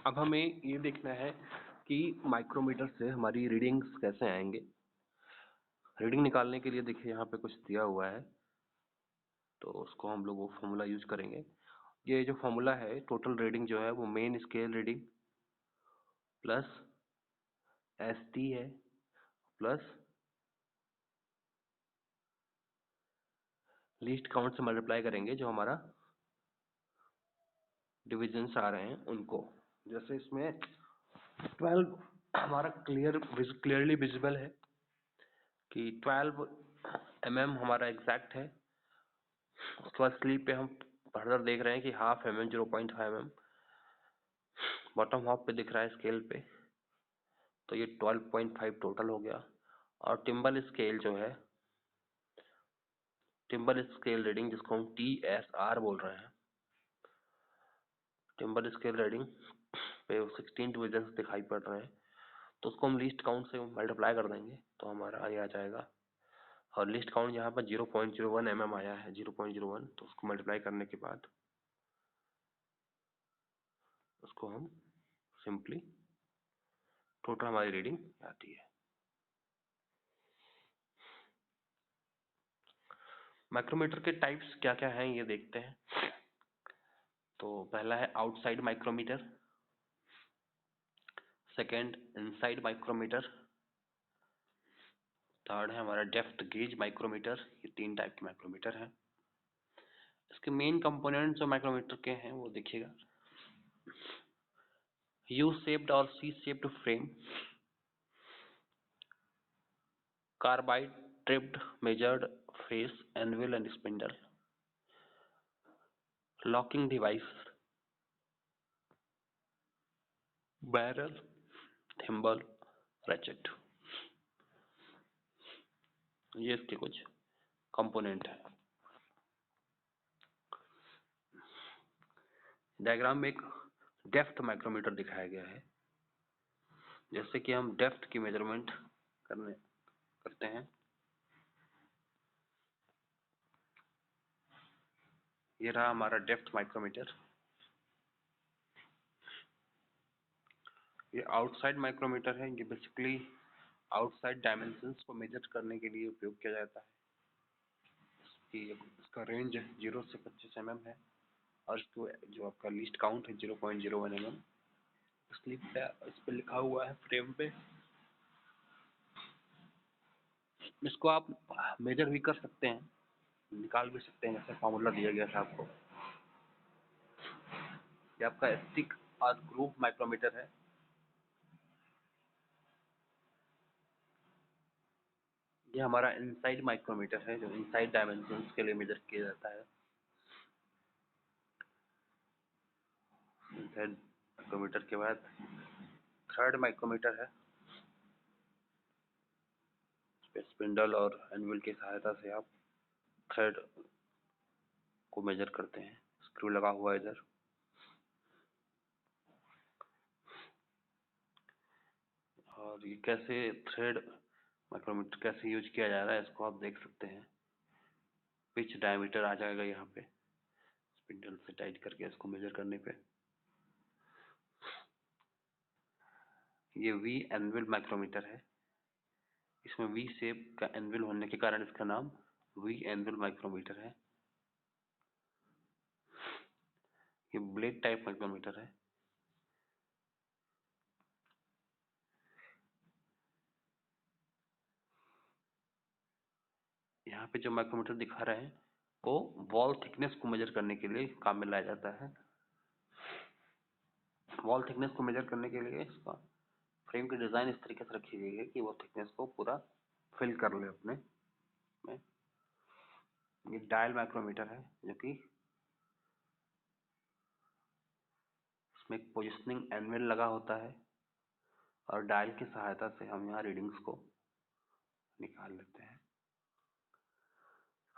अब हमें ये देखना है कि माइक्रोमीटर से हमारी रीडिंग्स कैसे आएंगे। रीडिंग निकालने के लिए देखिए यहाँ पे कुछ दिया हुआ है, तो उसको हम लोग वो फॉर्मूला यूज करेंगे। ये जो फॉर्मूला है, टोटल रीडिंग जो है वो main scale reading plus ST है प्लस लीस्ट काउंट से मल्टीप्लाई करेंगे जो हमारा डिविजन्स आ रहे हैं उनको। जैसे इसमें 12 हमारा क्लियरली विजिबल है कि 12 हमारा एग्जैक्ट है। उसके बाद स्लीप पे हम फर्दर देख रहे हैं कि हाफ 0.5 बॉटम हाफ पे दिख रहा है स्केल पे, तो ये 12.5 टोटल हो गया। और टिम्बल स्केल जो है, टिम्बल स्केल रीडिंग जिसको हम TSR बोल रहे हैं, टिम्बल स्केल रीडिंग पे 16 डिविजन्स दिखाई पड़ रहे हैं, तो उसको हम लीस्ट काउंट से मल्टीप्लाई कर देंगे तो हमारा ये आ जाएगा। और लिस्ट काउंट यहाँ पर 0.01 आया है, 0.01, तो उसको मल्टीप्लाई करने के बाद उसको हम सिंपली टोटल हमारी रीडिंग आती है। माइक्रोमीटर के टाइप्स क्या क्या हैं ये देखते हैं। तो पहला है outside micrometer, second inside micrometer, third है हमारा डेप्थ गेज माइक्रोमीटर। ये 3 टाइप के माइक्रोमीटर हैं। इसके मेन कंपोनेंट्स जो माइक्रोमीटर के हैं वो देखिएगा। यू शेप्ड और C shaped frame, carbide tipped measured face anvil and spindle, locking device, barrel, thimble, ratchet, ये इसके कुछ कंपोनेंट है। डायग्राम में एक डेप्थ माइक्रोमीटर दिखाया गया है। जैसे कि हम डेप्थ की मेजरमेंट करते हैं, ये रहा हमारा डेप्थ माइक्रोमीटर। ये आउटसाइड माइक्रोमीटर है। ये बेसिकली आउटसाइड डायमेंशंस को मेजर करने के लिए उपयोग किया जाता है। इसका रेंज 0 से 25 mm है और इसको जो आपका लीस्ट काउंट है 0.01 mm। इस पे लिखा हुआ है फ्रेम पे। इसको आप मेजर भी कर सकते हैं, निकाल भी सकते हैं, जैसे फॉर्मूला दिया गया था आपको। ये आपका स्टिक और ग्रूव माइक्रोमीटर है। ये हमारा इनसाइड माइक्रोमीटर है जो इनसाइड डायमेंशंस के लिए मेजर किया जाता है। इनसाइड माइक्रोमीटर के बाद थर्ड माइक्रोमीटर है। स्पिंडल और एनविल की सहायता से आप थ्रेड को मेजर करते हैं। स्क्रू लगा हुआ है इधर। और ये कैसे थ्रेड माइक्रोमीटर कैसे यूज किया जा रहा है इसको आप देख सकते हैं। पिच डायमीटर आ जाएगा यहाँ पे, स्पिंडल से टाइट करके इसको मेजर करने पे। ये वी एनविल माइक्रोमीटर है। इसमें वी शेप का एनविल होने के कारण इसका नाम वी एनविल माइक्रोमीटर है। ये ब्लेड टाइप माइक्रोमीटर है। यहाँ पे जो माइक्रोमीटर दिखा रहे हैं वो वॉल थिकनेस को मेजर करने के लिए काम में लाया जाता है। वॉल थिकनेस को मेजर करने के लिए इसका फ्रेम की डिजाइन इस तरीके से रखी गई है कि वो थिकनेस को पूरा फिल कर ले अपने में। ये डायल माइक्रोमीटर है जो कि इसमें एक पोजिशनिंग एनविल लगा होता है और डायल की सहायता से हम यहाँ रीडिंग्स को निकाल लेते हैं।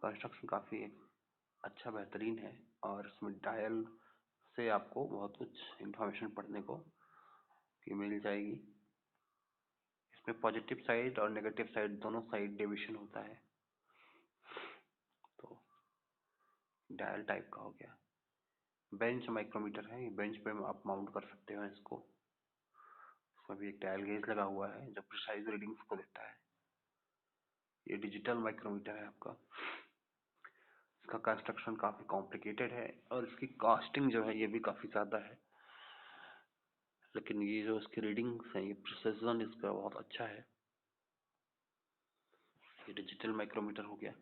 कंस्ट्रक्शन काफी अच्छा बेहतरीन है और इसमें डायल से आपको बहुत कुछ इंफॉर्मेशन पढ़ने को मिल जाएगी। इसमें पॉजिटिव साइड और नेगेटिव साइड दोनों साइड डिविजन होता है, तो डायल टाइप का हो गया। बेंच माइक्रोमीटर है, ये बेंच पे आप माउंट कर सकते हो इसको। इसमें भी एक डायल गेज लगा हुआ है जो प्रिसाइज रीडिंग्स को देता है। ये डिजिटल माइक्रोमीटर है आपका। इसका कंस्ट्रक्शन काफी कॉम्प्लिकेटेड है और इसकी कॉस्टिंग जो है ये भी काफी ज्यादा है, लेकिन ये जो इसकी रीडिंग्स हैं, ये प्रिसिजन इसका बहुत अच्छा है। ये डिजिटल माइक्रोमीटर हो गया।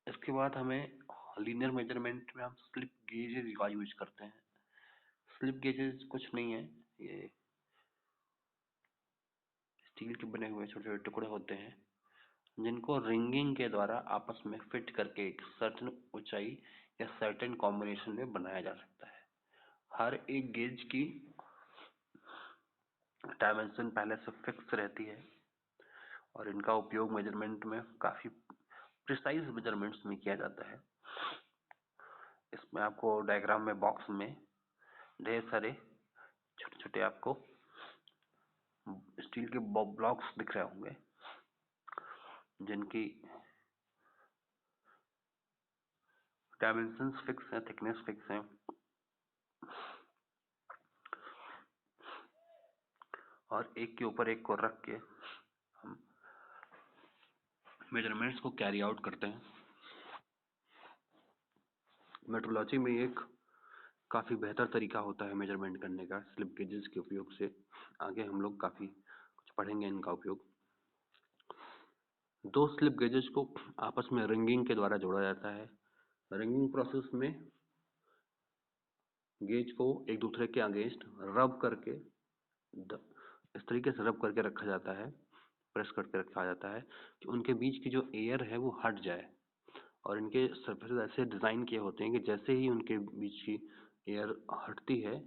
इसके बाद हमें लीनियर मेजरमेंट में हम स्लिप गेजेस का यूज करते हैं। स्लिप गेजेस कुछ नहीं है, ये स्टील के बने हुए छोटे छोटे टुकड़े होते हैं जिनको रिंगिंग के द्वारा आपस में फिट करके एक सर्टेन ऊंचाई या सर्टेन कॉम्बिनेशन में बनाया जा सकता है। हर एक गेज की डायमेंशन पहले से फिक्स रहती है और इनका उपयोग मेजरमेंट में काफी प्रिसाइज मेजरमेंट्स में किया जाता है। इसमें आपको डायग्राम में बॉक्स में ढेर सारे छोटे छोटे आपको स्टील के ब्लॉक्स दिख रहे होंगे जिनकी डायमेंशंस फिक्स हैं, थिकनेस फिक्स है और एक के ऊपर एक को रख के हम मेजरमेंट्स को कैरी आउट करते हैं। मेट्रोलॉजी में एक काफी बेहतर तरीका होता है मेजरमेंट करने का स्लिप गेजेस के उपयोग से। आगे हम लोग काफी कुछ पढ़ेंगे इनका उपयोग। दो स्लिप गेजेस को आपस में रिंगिंग के द्वारा जोड़ा जाता है। रिंगिंग प्रोसेस में गेज को एक दूसरे के अगेंस्ट रब करके इस तरीके से रब करके रखा जाता है, प्रेस करके रखा जाता है कि उनके बीच की जो एयर है वो हट जाए। और इनके सरफेस ऐसे डिजाइन किए होते हैं कि जैसे ही उनके बीच की एयर हटती है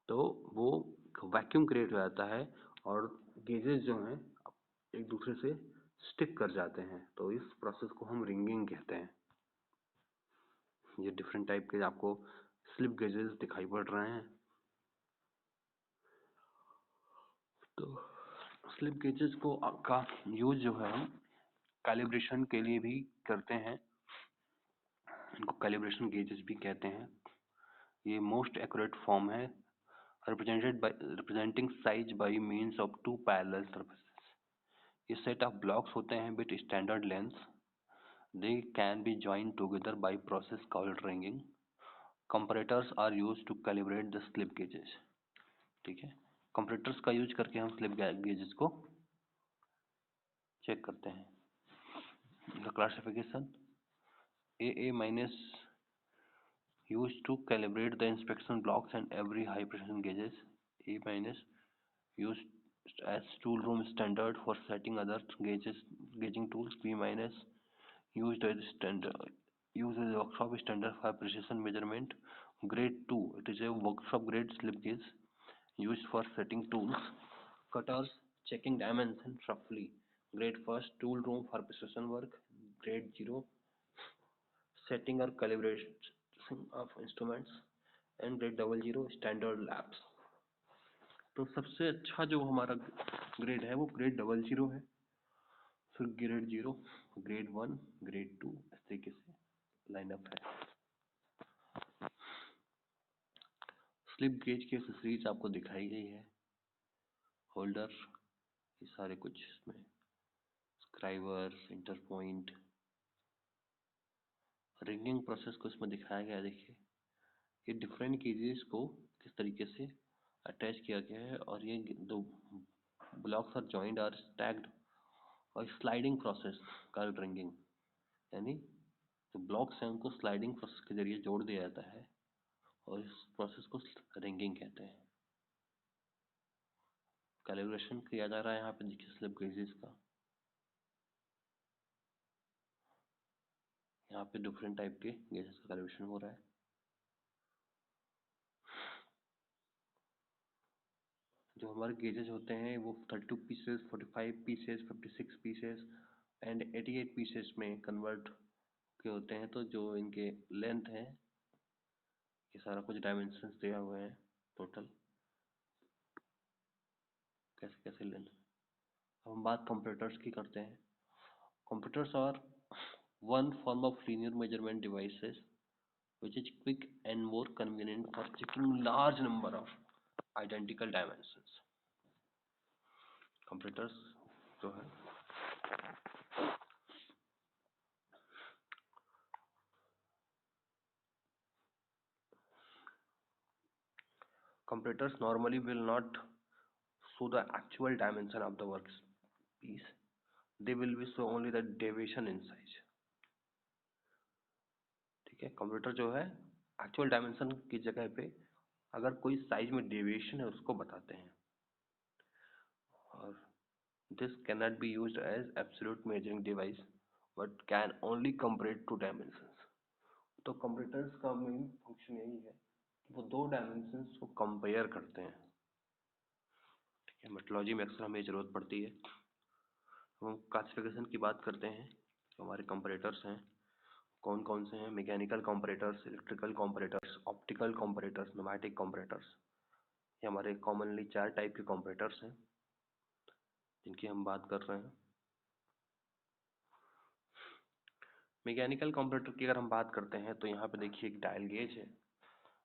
तो वो वैक्यूम क्रिएट हो जाता है और गेजेस जो हैं एक दूसरे से स्टिक कर जाते हैं। तो इस प्रोसेस को हम रिंगिंग कहते हैं। ये डिफरेंट टाइप के आपको स्लिप गेजेस दिखाई पड़ रहे हैं। तो स्लिप गेजेस को का यूज जो है हम कैलिब्रेशन के लिए भी करते हैं। इनको कैलिब्रेशन गेजेस भी कहते हैं। ये मोस्ट एक्यूरेट फॉर्म है representing size by means of two parallel surfaces. ये सेट ऑफ ब्लॉक्स होते हैं with standard length. They can be joined together by process called ringing. Comparators are used to calibrate the slip gauges. ठीक है, comparators का use करके हम slip gauges को check करते हैं। The classification AA minus used to calibrate the inspection blocks and every high precision gauges. A minus used as tool room standard for setting other gauging tools. B minus used as workshop standard for precision measurement. Grade 2, it is a workshop grade slip gauge used for setting tools. Cutters checking dimension roughly. Grade 1 tool room for precision work. Grade 0 setting or calibration of instruments. And grade 00 standard labs. तो सबसे अच्छा जो हमारा grade है वो grade 00 है। फिर grade 0, grade 1, grade 2 इस तरीके से लाइनअप है। स्लिप गेज की एक्सेसरीज आपको दिखाई गई है। होल्डर, ये सारे कुछ इसमें scriber, centre point, ringing process को इसमें दिखाया गया है। देखिए ये डिफरेंट गेजेस को किस तरीके से अटैच किया गया है और ये दो blocks are joined are stacked और स्लाइडिंग प्रोसेस कॉल्ड रिंगिंग, यानी जो ब्लॉक्स हैं उनको स्लाइडिंग प्रोसेस के जरिए जोड़ दिया जाता है और इस प्रोसेस को रिंगिंग कहते हैं। कैलिब्रेशन किया जा रहा है यहाँ पे, देखिए स्लिप गेजेस का। यहाँ पे डिफरेंट टाइप के गेजेस का कैलिब्रेशन हो रहा है। जो हमारे गेजेस होते हैं वो 32 pieces, 45 pieces, 56 pieces and 88 pieces में कन्वर्ट के होते हैं। तो जो इनके लेंथ है ये सारा कुछ डायमेंशंस दिया हुए हैं टोटल कैसे कैसे लेंथ। अब हम बात कंप्यूटर्स की करते हैं। Computers are one form of linear measurement devices which is quick and more convenient for checking large number of identical dimensions. Computers जो है computers normally will not show the actual dimension of the workpiece. They will be show only the deviation in size. ठीक है, computer जो है actual dimension की जगह पे अगर कोई साइज में डेविएशन है उसको बताते हैं, और this can not be used as absolute measuring device but can only compare two dimensions. तो कंप्यूटर्स का मेन फंक्शन यही है कि वो दो डायमेंशंस को कंपेयर करते हैं। ठीक है, मेट्रोलॉजी में अक्सर हमें जरूरत पड़ती है। हम क्लासिफिकेशन की बात करते हैं, हमारे कंपैरेटर्स हैं कौन कौन से हैं। Mechanical comparators, electrical comparators, optical comparators, pneumatic comparators. ये हमारे कॉमनली 4 टाइप के कंपैरेटर्स हैं जिनकी हम बात कर रहे हैं। मैकेनिकल कंपैरेटर की अगर हम बात करते हैं तो यहाँ पे देखिए एक डायल गेज है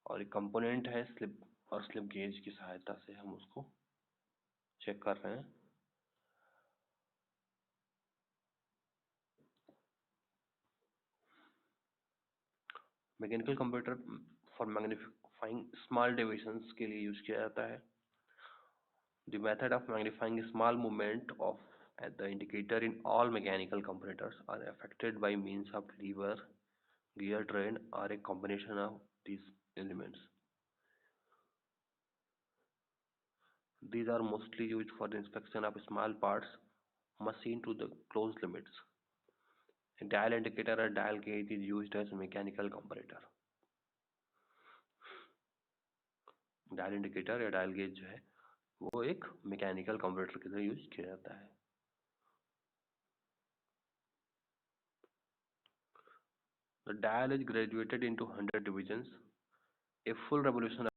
और एक कंपोनेंट है स्लिप और स्लिप गेज की सहायता से हम उसको चेक कर रहे हैं। Mechanical comparator for magnifying small deviations के लिए यूज किया जाता है। The method of magnifying small movement of the indicator in all mechanical comparators are affected by means of lever, gear train, or a combination of these elements. These are mostly used for the inspection of small parts machined to the closed limits. A dial indicator or dial gauge is used as a mechanical comparator. Dial indicator या dial gauge जो है वो एक mechanical comparator की तरह use किया जाता है। The dial is graduated into 100 divisions. A full revolution